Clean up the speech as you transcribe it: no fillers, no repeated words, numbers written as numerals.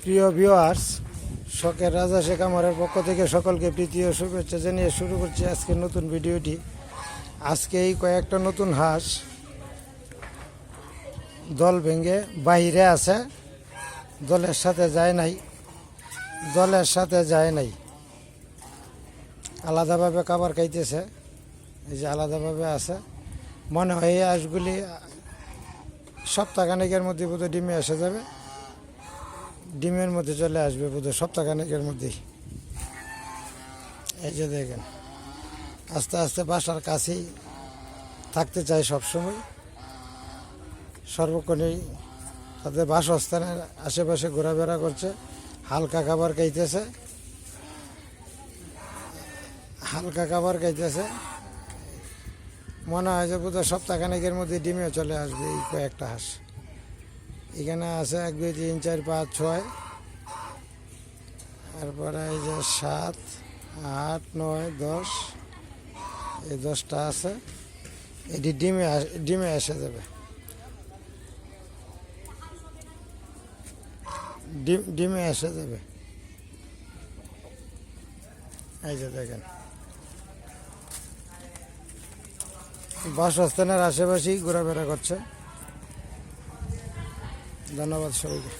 প্রিয় ভিউয়ার্স, শখের রাজা শেখ আমারের পক্ষ থেকে সকলকে প্রীতি ও শুভেচ্ছা জানিয়ে শুরু করছি আজকের নতুন ভিডিওটি। আজকে এই কয়েকটা নতুন হাঁস দল ভেঙে বাইরে আছে, দলের সাথে যায় নাই, আলাদাভাবে খাবার খাইতেছে। এই যে আলাদাভাবে আছে, মনে হয় এই হাঁসগুলি সপ্তাহখানেকের মধ্যে বোধহয় ডিমে এসে যাবে, ডিমের মধ্যে চলে আসবে বোধহয় সপ্তাহখানেকের মধ্যেই। এই যে দেখেন, আস্তে আস্তে বাসার কাছেই থাকতে চায় সবসময়, সর্বক্ষণেই তাদের বাসস্থানের আশেপাশে ঘোরাফেরা করছে, হালকা খাবার খাইতেছে। মনে হয় যে বোধহয় সপ্তাহখানেকের মধ্যে ডিমে চলে আসবে এই কয়েকটা হাঁস। এখানে আছে 1 2 3 4 5 6, তারপরে এই যে 7 8 9 10, এই 10টা আছে। এটি ডিমে এসে যাবে, ডিমে এসে যাবে। এই যে দেখেন, বাসস্থানের আশেপাশেই ঘোরাফেরা করছে। ধন্যবাদ সবাইকে।